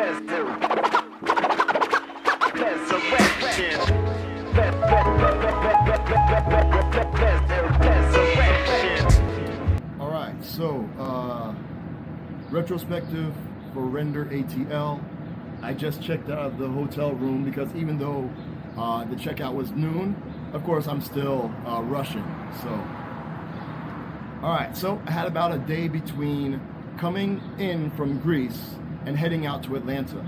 All right, so retrospective for RenderATL. I just checked out of the hotel room because even though the checkout was noon, of course I'm still rushing. So, all right, so I had about a day between coming in from Greece and heading out to Atlanta.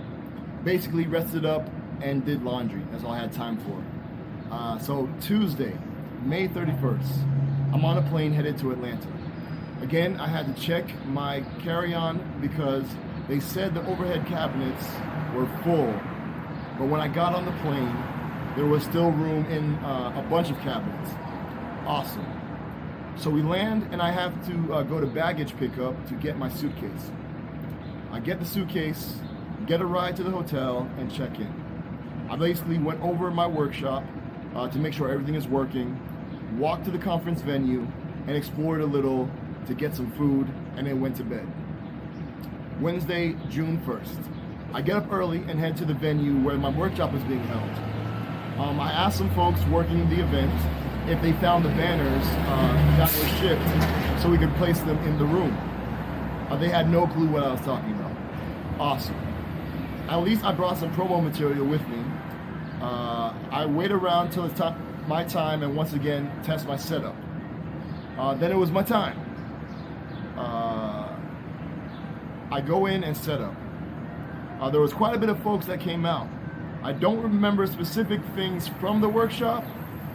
Basically rested up and did laundry. That's all I had time for. So Tuesday, May 31st, I'm on a plane headed to Atlanta. Again, I had to check my carry-on because they said the overhead cabinets were full. But when I got on the plane, there was still room in a bunch of cabinets. Awesome. So we land and I have to go to baggage pickup to get my suitcase. I get the suitcase, get a ride to the hotel, and check in. I basically went over my workshop to make sure everything is working, walked to the conference venue, and explored a little to get some food, and then went to bed. Wednesday, June 1st. I get up early and head to the venue where my workshop is being held. I asked some folks working the event if they found the banners that were shipped so we could place them in the room. They had no clue what I was talking about. Awesome. At least I brought some promo material with me. I wait around till it's my time and once again test my setup. Then it was my time. I go in and set up. There was quite a bit of folks that came out. I don't remember specific things from the workshop,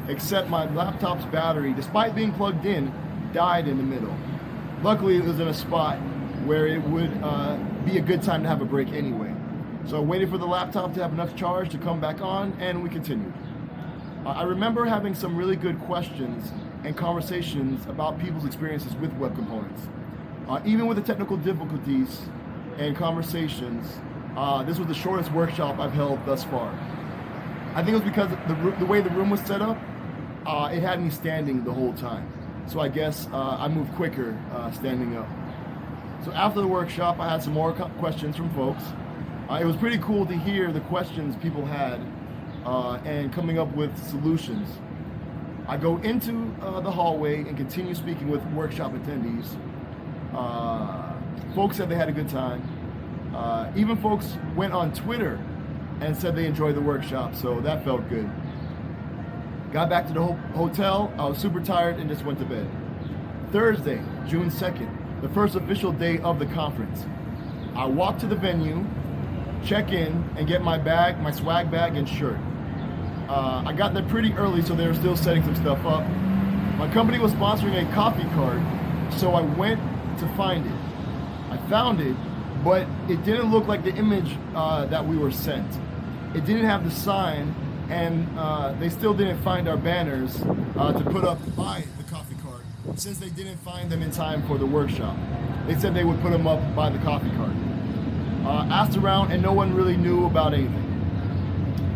except my laptop's battery, despite being plugged in, died in the middle. Luckily, it was in a spot where it would be a good time to have a break anyway. So I waited for the laptop to have enough charge to come back on, and we continued. I remember having some really good questions and conversations about people's experiences with web components. Even with the technical difficulties and conversations, this was the shortest workshop I've held thus far. I think it was because the way the room was set up, it had me standing the whole time. So I guess I moved quicker standing up. So after the workshop, I had some more questions from folks. It was pretty cool to hear the questions people had and coming up with solutions. I go into the hallway and continue speaking with workshop attendees. Folks said they had a good time. Even folks went on Twitter and said they enjoyed the workshop, so that felt good. Got back to the hotel, I was super tired and just went to bed. Thursday, June 2nd, the first official day of the conference. I walk to the venue, check in, and get my bag, my swag bag and shirt. I got there pretty early, so they were still setting some stuff up. My company was sponsoring a coffee cart, so I went to find it. I found it, but it didn't look like the image that we were sent. It didn't have the sign, and they still didn't find our banners to put up by the coffee cart, since they didn't find them in time for the workshop. They said they would put them up by the coffee cart. Asked around, and no one really knew about anything.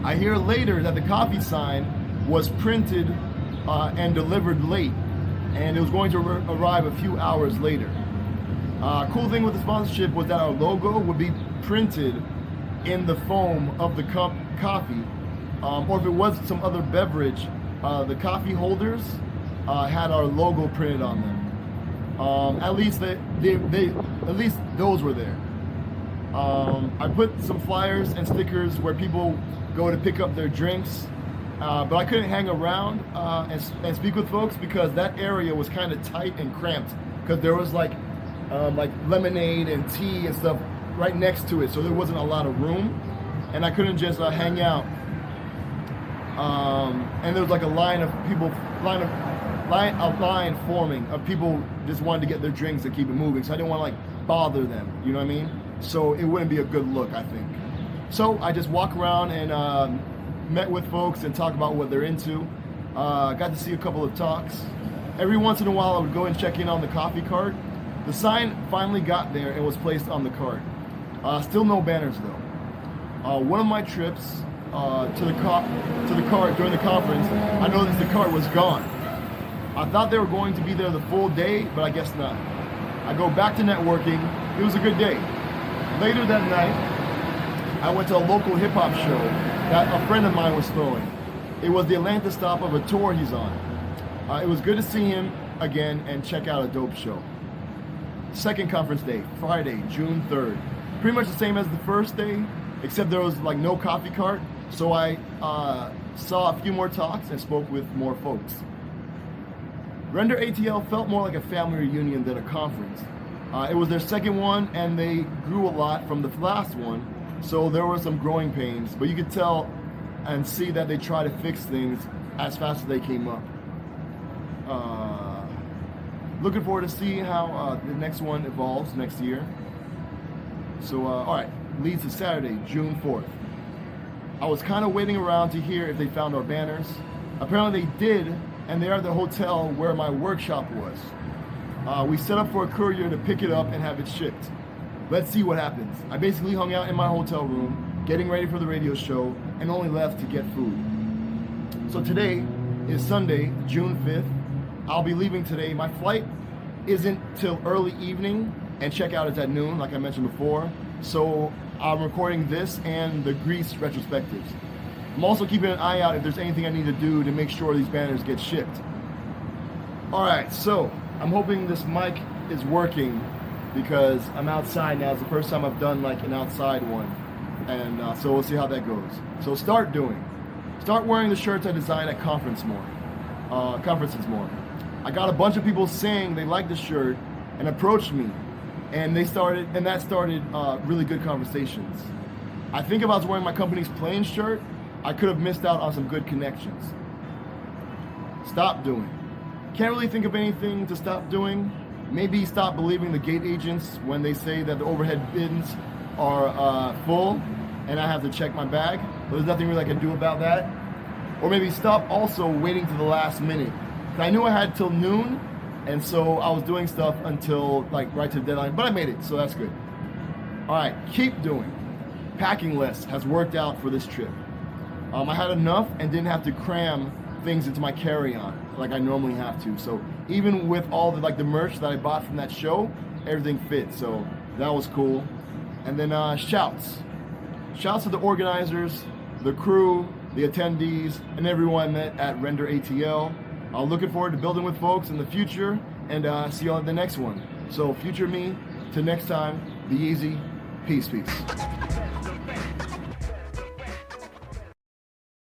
I hear later that the coffee sign was printed and delivered late, and it was going to arrive a few hours later. Cool thing with the sponsorship was that our logo would be printed in the foam of the coffee, or if it was some other beverage, the coffee holders had our logo printed on them. At least at least those were there. I put some flyers and stickers where people go to pick up their drinks, but I couldn't hang around and speak with folks because that area was kind of tight and cramped because there was like lemonade and tea and stuff right next to it, so there wasn't a lot of room, and I couldn't just hang out. And there was like a line forming of people just wanted to get their drinks and keep it moving, so I didn't want to like bother them, you know what I mean? So it wouldn't be a good look, I think. So I just walk around and met with folks and talk about what they're into. Got to see a couple of talks. Every once in a while I would go and check in on the coffee cart. The sign finally got there and was placed on the cart. Still no banners though. One of my trips to the cart during the conference, I noticed the cart was gone. I thought they were going to be there the full day, but I guess not. I go back to networking. It was a good day. Later that night, I went to a local hip hop show that a friend of mine was throwing. It was the Atlanta stop of a tour he's on. It was good to see him again and check out a dope show. Second conference day, Friday, June 3rd. Pretty much the same as the first day, except there was like no coffee cart. So I saw a few more talks and spoke with more folks. RenderATL felt more like a family reunion than a conference. It was their second one and they grew a lot from the last one. So there were some growing pains, but you could tell and see that they try to fix things as fast as they came up. Looking forward to see how the next one evolves next year. So, all right, leads to Saturday, June 4th. I was kind of waiting around to hear if they found our banners. Apparently they did, and they're at the hotel where my workshop was. We set up for a courier to pick it up and have it shipped. Let's see what happens. I basically hung out in my hotel room, getting ready for the radio show, and only left to get food. So today is Sunday, June 5th. I'll be leaving today. My flight isn't till early evening, and checkout is at noon, like I mentioned before. So I'm recording this and the Grease retrospectives. I'm also keeping an eye out if there's anything I need to do to make sure these banners get shipped. All right, so I'm hoping this mic is working because I'm outside now. It's the first time I've done like an outside one. And so we'll see how that goes. So start wearing the shirts I designed at conferences more. I got a bunch of people saying they liked the shirt and approached me, and that started really good conversations. I think if I was wearing my company's plain shirt, I could have missed out on some good connections. Stop doing. Can't really think of anything to stop doing. Maybe stop believing the gate agents when they say that the overhead bins are full and I have to check my bag, but there's nothing really I can do about that. Or maybe stop also waiting to the last minute. I knew I had till noon, and so I was doing stuff until like right to the deadline, but I made it, so that's good. All right, keep doing. Packing less has worked out for this trip. I had enough and didn't have to cram things into my carry-on like I normally have to. So even with all the merch that I bought from that show, everything fit. So that was cool. And then shouts to the organizers, the crew, the attendees, and everyone I met at RenderATL. I'm looking forward to building with folks in the future, and see you all at the next one. So future me, to next time, be easy, peace.